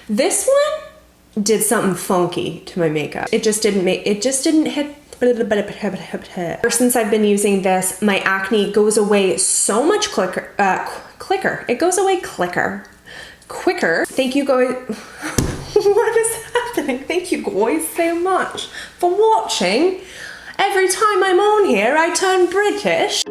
This one did something funky to my makeup. It just didn't hit. Ever since I've been using this, my acne goes away so much quicker. It goes away quicker. Thank you guys. What is happening? Thank you guys so much for watching. Every time I'm on here, I turn British.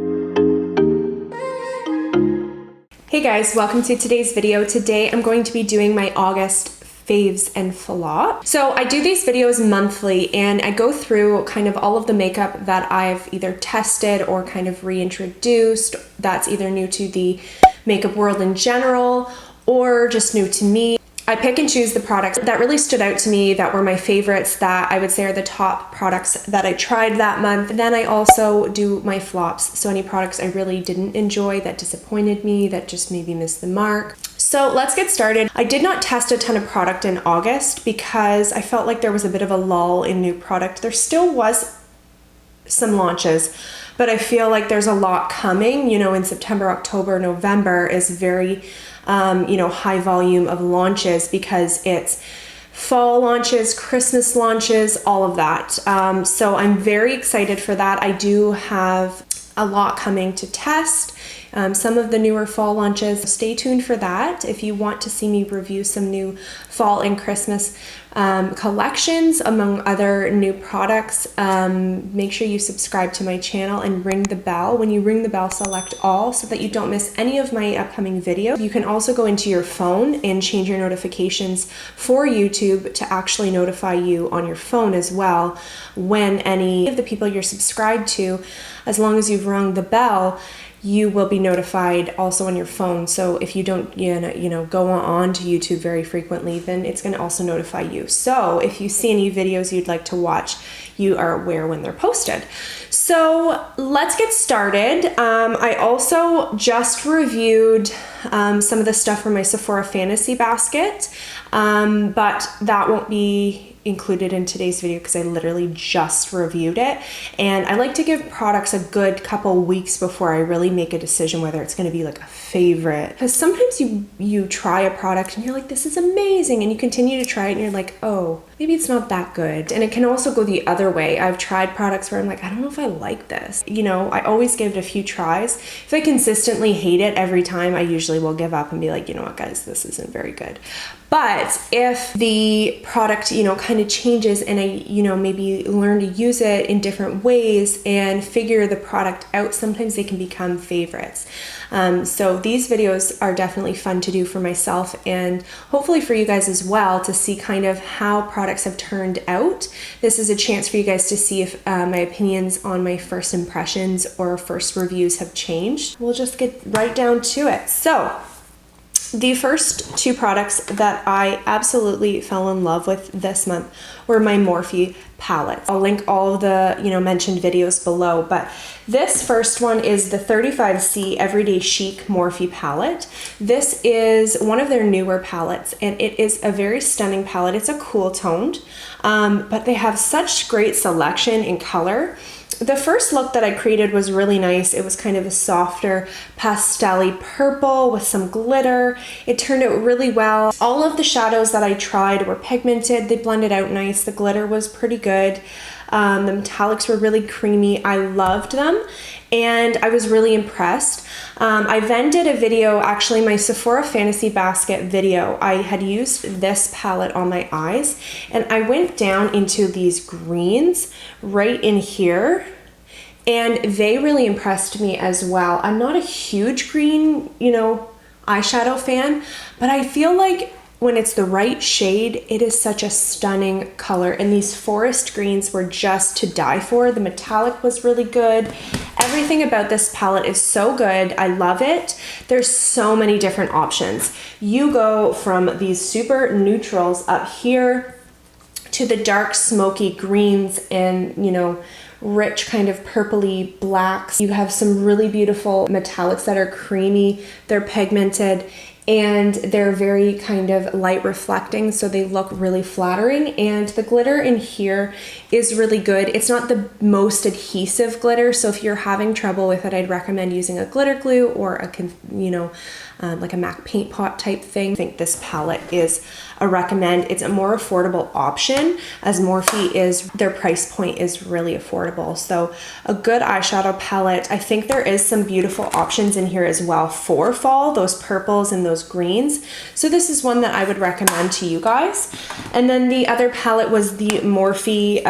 Hey guys, welcome to today's video. Today I'm going to be doing my August faves and flops. So I do these videos monthly and I go through kind of all of the makeup that I've either tested or kind of reintroduced that's either new to the makeup world in general or just new to me. I pick and choose the products that really stood out to me, that were my favorites, that I would say are the top products that I tried that month. Then I also do my flops, so any products I really didn't enjoy, that disappointed me, that just maybe missed the mark. So let's get started. I did not test a ton of product in August because I felt like there was a bit of a lull in new product. There still was some launches, but I feel like there's a lot coming, you know, in September, October, November is very high volume of launches because it's fall launches, Christmas launches, all of that. So I'm very excited for that. I do have a lot coming to test. Some of the newer fall launches. Stay tuned for that. If you want to see me review some new fall and Christmas collections among other new products, make sure you subscribe to my channel and ring the bell. When you ring the bell, select all so that you don't miss any of my upcoming videos. You can also go into your phone and change your notifications for YouTube to actually notify you on your phone as well when any of the people you're subscribed to, as long as you've rung the bell, you will be notified also on your phone. So if you don't, go on to YouTube very frequently, then it's going to also notify you. So if you see any videos you'd like to watch, you are aware when they're posted. So let's get started. I also just reviewed some of the stuff from my Sephora Fantasy Basket, but that won't be included in today's video because I literally just reviewed it, and I like to give products a good couple weeks before I really make a decision whether it's going to be like a favorite, because sometimes you try a product and you're like, this is amazing, and you continue to try it and you're like, oh, maybe it's not that good. And it can also go the other way. I've tried products where I'm like, I don't know if I like this. I always give it a few tries. If I consistently hate it every time, I usually will give up and be like, you know what guys, this isn't very good. But if the product, kind of changes and I, maybe learn to use it in different ways and figure the product out, sometimes they can become favorites. So these videos are definitely fun to do for myself and hopefully for you guys as well, to see kind of how products have turned out. This is a chance for you guys to see if my opinions on my first impressions or first reviews have changed. We'll just get right down to it. So the first two products that I absolutely fell in love with this month were my Morphe palettes. I'll link all of the mentioned videos below, but this first one is the 35C Everyday Chic Morphe palette. This is one of their newer palettes and it is a very stunning palette. It's a cool toned, but they have such great selection in color. The first look that I created was really nice. It was kind of a softer pastel-y purple with some glitter. It turned out really well. All of the shadows that I tried were pigmented. They blended out nice. The glitter was pretty good. The metallics were really creamy. I loved them and I was really impressed. I then did a video, actually my Sephora Fantasy Basket video. I had used this palette on my eyes and I went down into these greens right in here and they really impressed me as well. I'm not a huge green, eyeshadow fan, but I feel like when it's the right shade, it is such a stunning color. And these forest greens were just to die for. The metallic was really good. Everything about this palette is so good. I love it. There's so many different options. You go from these super neutrals up here to the dark smoky greens and, rich kind of purpley blacks. You have some really beautiful metallics that are creamy. They're pigmented and they're very kind of light reflecting, so they look really flattering. And the glitter in here is really good. It's not the most adhesive glitter, so if you're having trouble with it, I'd recommend using a glitter glue or like a MAC paint pot type thing. I think this palette is a recommend. It's a more affordable option, as Morphe is, their price point is really affordable. So a good eyeshadow palette. I think there is some beautiful options in here as well for fall, those purples and those greens. So this is one that I would recommend to you guys. And then the other palette was the Morphe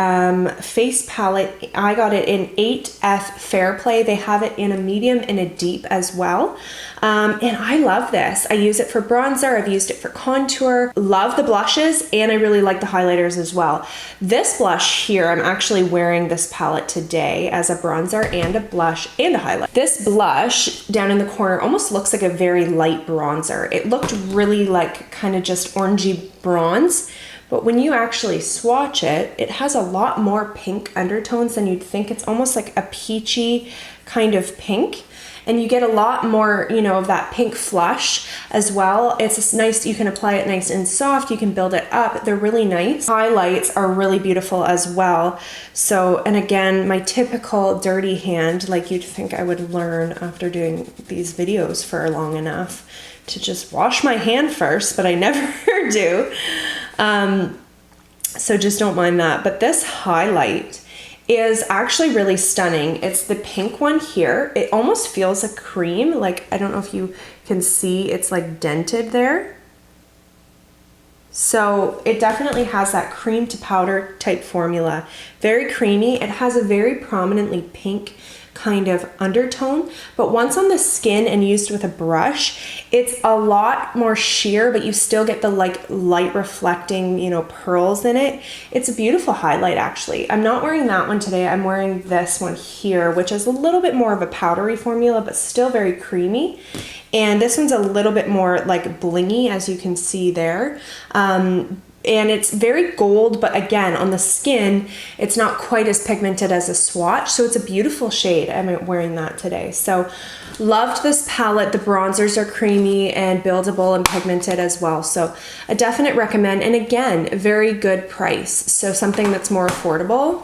face palette. I got it in 8F Fair Play. They have it in a medium and a deep as well. And I love this. I use it for bronzer. I've used it for contour. Love the blushes, and I really like the highlighters as well. This blush here, I'm actually wearing this palette today as a bronzer and a blush and a highlight. This blush down in the corner almost looks like a very light bronzer. It looked really like kind of just orangey bronze, but when you actually swatch it, it has a lot more pink undertones than you'd think. It's almost like a peachy kind of pink. And you get a lot more, you know, of that pink flush as well. It's just nice, you can apply it nice and soft, you can build it up. They're really nice. Highlights are really beautiful as well. So, and again, my typical dirty hand, like you'd think I would learn after doing these videos for long enough to just wash my hand first, but I never do. So just don't mind that. But this highlight is actually really stunning. It's the pink one here. It almost feels a cream. Like, I don't know if you can see, it's like dented there. So it definitely has that cream to powder type formula. Very creamy. It has a very prominently pink kind of undertone, but once on the skin and used with a brush, it's a lot more sheer, but you still get the like light reflecting, you know, pearls in it. It's a beautiful highlight actually. I'm not wearing that one today. I'm wearing this one here, which is a little bit more of a powdery formula, but still very creamy. And this one's a little bit more like blingy, as you can see there. And it's very gold, but again, on the skin, it's not quite as pigmented as a swatch. So it's a beautiful shade. I'm wearing that today. So loved this palette. The bronzers are creamy and buildable and pigmented as well. So a definite recommend. And again, very good price. So something that's more affordable.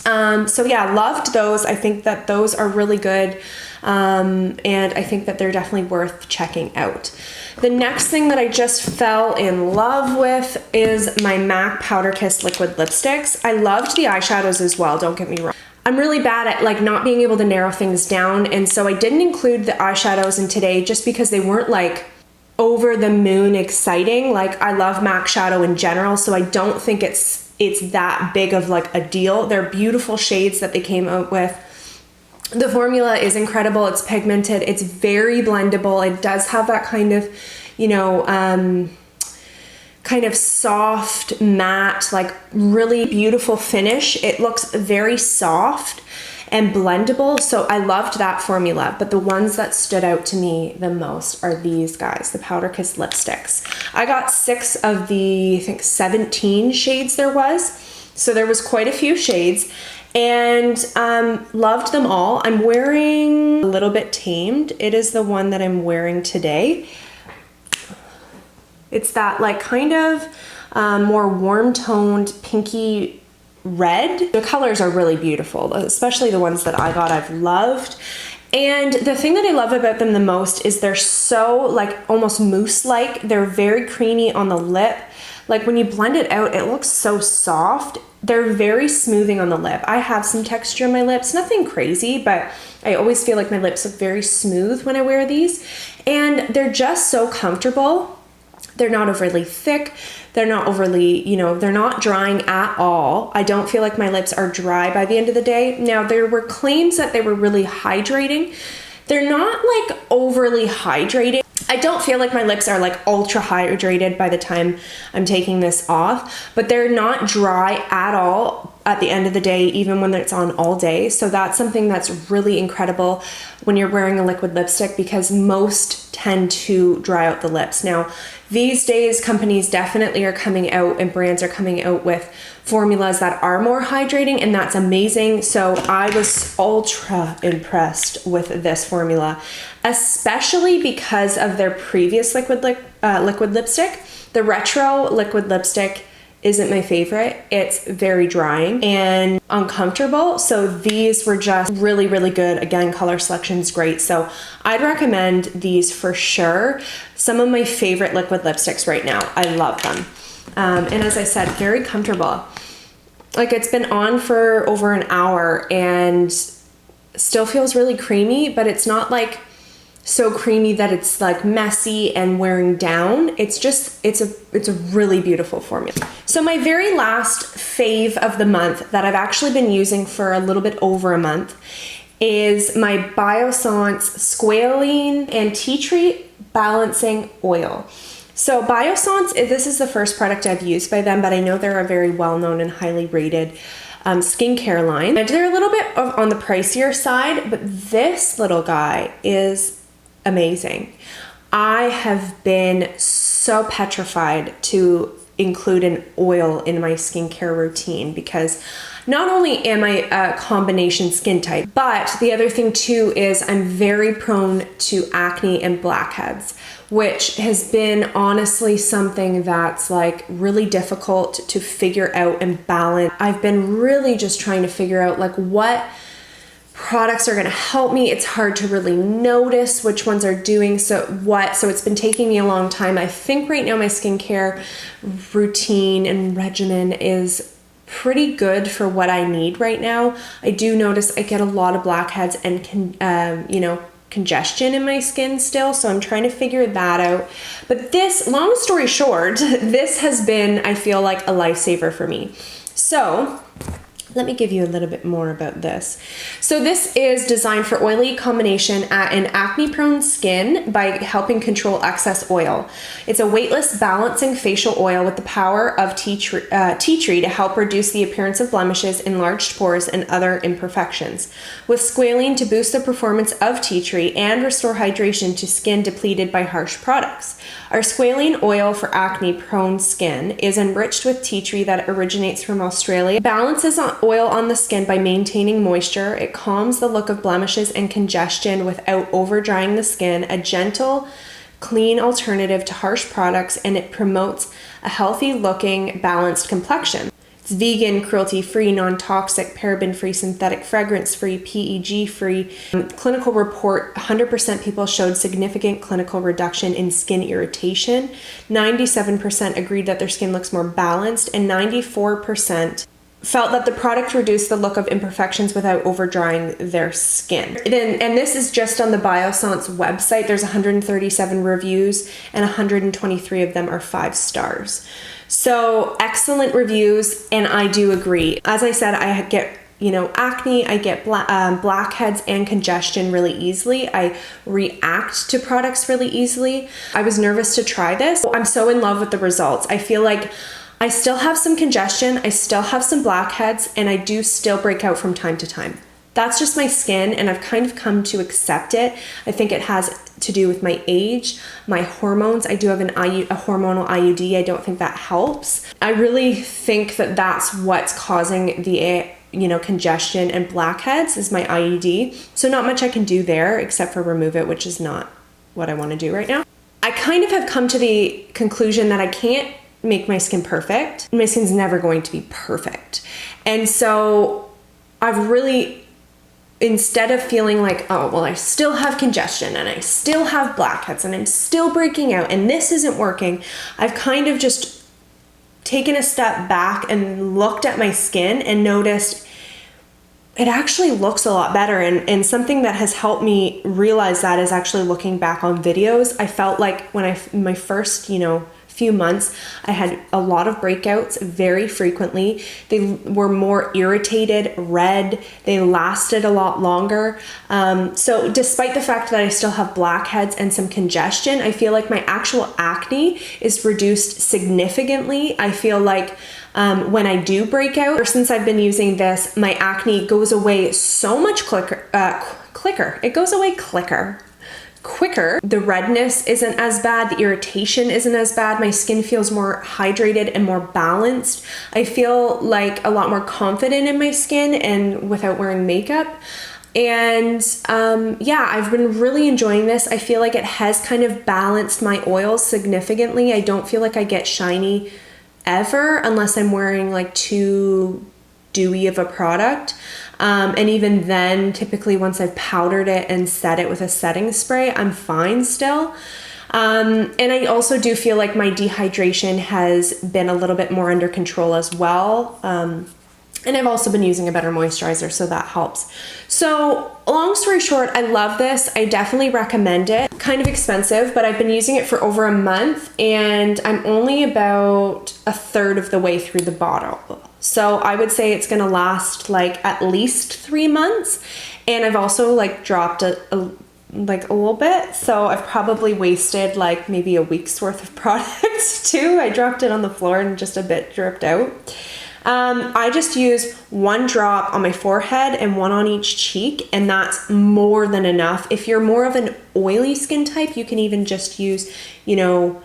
So yeah, loved those. I think that those are really good. And I think that they're definitely worth checking out. The next thing that I just fell in love with is my MAC Powder Kiss liquid lipsticks. I loved the eyeshadows as well, don't get me wrong. I'm really bad at like not being able to narrow things down, and so I didn't include the eyeshadows in today just because they weren't like over the moon exciting. Like, I love MAC shadow in general, so I don't think it's that big of like a deal. They're beautiful shades that they came out with. The formula is incredible. It's pigmented. It's very blendable. It does have that kind of, you know, kind of soft, matte, like really beautiful finish. It looks very soft and blendable. So I loved that formula. But the ones that stood out to me the most are these guys, the Powder Kiss lipsticks. I got 6 of the, I think 17 shades there was. So there was quite a few shades. And loved them all. I'm wearing a little bit Tamed. It is the one that I'm wearing today. It's that like kind of more warm toned pinky red. The colors are really beautiful, especially the ones that I got, I've loved. And the thing that I love about them the most is they're so like almost mousse-like. They're very creamy on the lip. Like when you blend it out, it looks so soft. They're very smoothing on the lip. I have some texture in my lips, nothing crazy, but I always feel like my lips look very smooth when I wear these. And they're just so comfortable. They're not overly thick. They're not overly, you know, they're not drying at all. I don't feel like my lips are dry by the end of the day. Now, there were claims that they were really hydrating. They're not like overly hydrating. I don't feel like my lips are like ultra hydrated by the time I'm taking this off, but they're not dry at all. at the end of the day, even when it's on all day. So that's something that's really incredible when you're wearing a liquid lipstick, because most tend to dry out the lips. Now, these days, companies definitely are coming out and brands are coming out with formulas that are more hydrating, and that's amazing. So I was ultra impressed with this formula, especially because of their previous liquid lipstick. The retro liquid lipstick isn't my favorite. It's very drying and uncomfortable. So these were just really, really good. Again, color selection is great. So I'd recommend these for sure. Some of my favorite liquid lipsticks right now. I love them. And as I said, very comfortable. Like, it's been on for over an hour and still feels really creamy, but it's not like so creamy that it's like messy and wearing down. It's just, it's a really beautiful formula. So my very last fave of the month that I've actually been using for a little bit over a month is my Biossance Squalene and Tea Tree Balancing Oil. So Biossance, this is the first product I've used by them, but I know they're a very well-known and highly rated skincare line. And they're a little bit on the pricier side, but this little guy is amazing. I have been so petrified to include an oil in my skincare routine, because not only am I a combination skin type, but the other thing too is I'm very prone to acne and blackheads, which has been honestly something that's like really difficult to figure out and balance. I've been really just trying to figure out like what products are going to help me. It's hard to really notice which ones are doing so it's been taking me a long time. I think right now my skincare routine and regimen is pretty good for what I need right now. I do notice I get a lot of blackheads and congestion in my skin still, so I'm trying to figure that out. But this, long story short, this has been, I feel like, a lifesaver for me. So let me give you a little bit more about this. So this is designed for oily combination in acne-prone skin by helping control excess oil. It's a weightless balancing facial oil with the power of tea tree to help reduce the appearance of blemishes, enlarged pores, and other imperfections. With squalene to boost the performance of tea tree and restore hydration to skin depleted by harsh products. Our squalene oil for acne-prone skin is enriched with tea tree that originates from Australia. It balances oil on the skin by maintaining moisture. It calms the look of blemishes and congestion without over-drying the skin, a gentle, clean alternative to harsh products, and it promotes a healthy-looking, balanced complexion. It's vegan, cruelty-free, non-toxic, paraben-free, synthetic, fragrance-free, PEG-free. Clinical report, 100% people showed significant clinical reduction in skin irritation. 97% agreed that their skin looks more balanced, and 94% felt that the product reduced the look of imperfections without over-drying their skin. And this is just on the Biossance website. There's 137 reviews, and 123 of them are 5 stars. So excellent reviews, and I do agree. As I said, I get acne, I get blackheads and congestion really easily. I react to products really easily. I was nervous to try this. I'm so in love with the results. I feel like I still have some congestion, I still have some blackheads, and I do still break out from time to time. That's just my skin, and I've kind of come to accept it. I think it has to do with my age, my hormones. I do have a hormonal IUD. I don't think that helps. I really think that that's what's causing the congestion and blackheads is my IUD. So not much I can do there except for remove it, which is not what I want to do right now. I kind of have come to the conclusion that I can't make my skin perfect. My skin's never going to be perfect. And so I've really, instead of feeling like, oh, well, I still have congestion and I still have blackheads and I'm still breaking out and this isn't working, I've kind of just taken a step back and looked at my skin and noticed it actually looks a lot better. And something that has helped me realize that is actually looking back on videos. I felt like when my first, few months, I had a lot of breakouts very frequently. They were more irritated, red, they lasted a lot longer. So despite the fact that I still have blackheads and some congestion, I feel like my actual acne is reduced significantly. I feel like when I do break out, or since I've been using this, my acne goes away so much quicker. It goes away quicker. The redness isn't as bad. The irritation isn't as bad. My skin feels more hydrated and more balanced. I feel like a lot more confident in my skin and without wearing makeup. And yeah, I've been really enjoying this. I feel like it has kind of balanced my oils significantly. I don't feel like I get shiny ever unless I'm wearing like too dewy of a product. And even then, typically once I've powdered it and set it with a setting spray, I'm fine still. And I also do feel like my dehydration has been a little bit more under control as well. And I've also been using a better moisturizer, so that helps. So long story short, I love this. I definitely recommend it. Kind of expensive, but I've been using it for over a month and I'm only about a third of the way through the bottle. So I would say it's gonna last like at least 3 months. And I've also like dropped a little bit. So I've probably wasted like maybe a week's worth of products too. I dropped it on the floor and just a bit dripped out. I just use 1 drop on my forehead and 1 on each cheek, and that's more than enough. If you're more of an oily skin type, you can even just use, you know,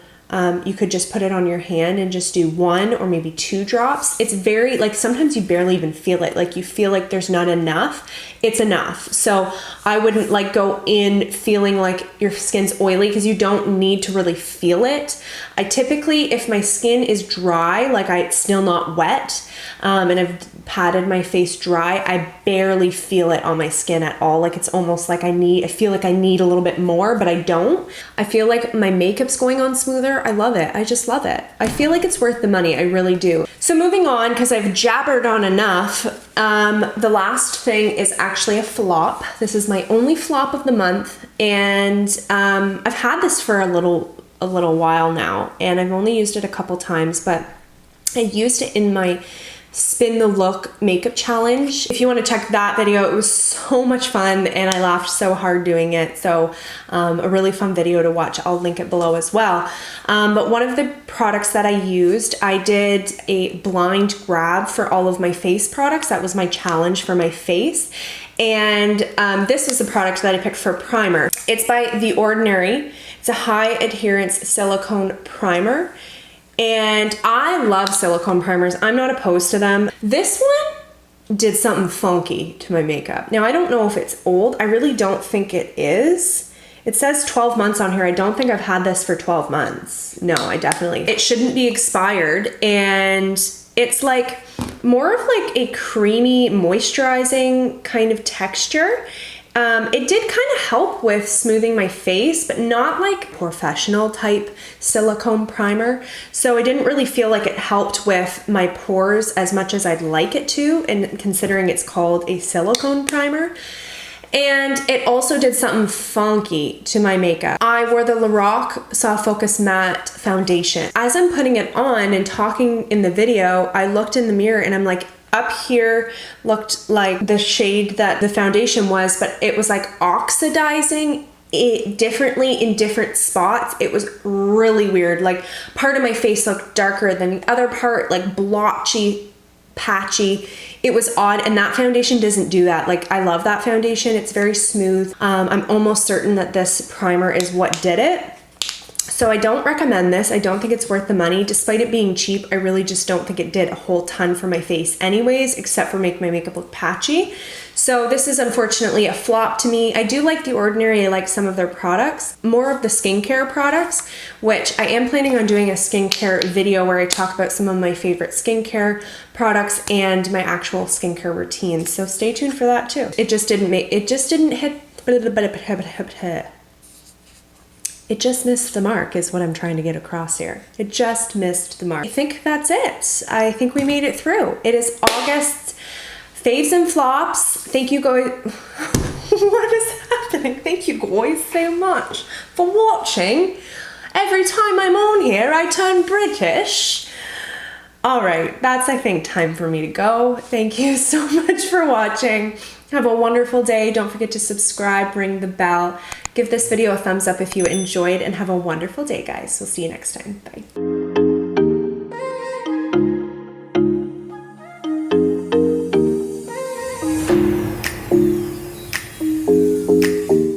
you could just put it on your hand and just do 1 or maybe 2 drops. It's very, like, sometimes you barely even feel it. Like, you feel like there's not enough. It's enough. So I wouldn't like go in feeling like your skin's oily because you don't need to really feel it. I typically, if my skin is dry, like it's still not wet, and I've patted my face dry, I barely feel it on my skin at all. Like it's almost like I feel like I need a little bit more, but I don't. I feel like my makeup's going on smoother. I love it. I just love it. I feel like it's worth the money. I really do. So moving on, because I've jabbered on enough, the last thing is actually a flop. This is my only flop of the month, and I've had this for a little while now, and I've only used it a couple times, but I used it in my Spin the Look makeup challenge. If you want to check that video, it was so much fun and I laughed so hard doing it. So a really fun video to watch. I'll link it below as well. But one of the products that I used, I did a blind grab for all of my face products. That was my challenge for my face. And this is the product that I picked for primer. It's by The Ordinary. It's a high adherence silicone primer. And I love silicone primers. I'm not opposed to them. This one did something funky to my makeup. Now, I don't know if it's old. I really don't think it is. It says 12 months on here. I don't think I've had this for 12 months. No, it shouldn't be expired. And it's like more of like a creamy moisturizing kind of texture. It did kind of help with smoothing my face, but not like professional type silicone primer. So I didn't really feel like it helped with my pores as much as I'd like it to, and considering it's called a silicone primer. And it also did something funky to my makeup. I wore the Lorac Soft Focus Matte Foundation. As I'm putting it on and talking in the video, I looked in the mirror and I'm like, up here looked like the shade that the foundation was, but it was like oxidizing it differently in different spots. It was really weird. Like part of my face looked darker than the other part, like blotchy, patchy. It was odd, and that foundation doesn't do that. Like I love that foundation. It's very smooth. I'm almost certain that this primer is what did it. So I don't recommend this. I don't think it's worth the money. Despite it being cheap, I really just don't think it did a whole ton for my face anyways, except for make my makeup look patchy. So this is unfortunately a flop to me. I do like The Ordinary. I like some of their products, more of the skincare products, which I am planning on doing a skincare video where I talk about some of my favorite skincare products and my actual skincare routines. So stay tuned for that too. It just didn't hit. It just missed the mark is what I'm trying to get across here. It just missed the mark. I think that's it. I think we made it through. It is August faves and flops. Thank you guys. What is happening? Thank you guys so much for watching. Every time I'm on here, I turn British. All right, that's, I think, time for me to go. Thank you so much for watching. Have a wonderful day. Don't forget to subscribe, ring the bell, give this video a thumbs up if you enjoyed, and have a wonderful day, guys. We'll see you next time. Bye.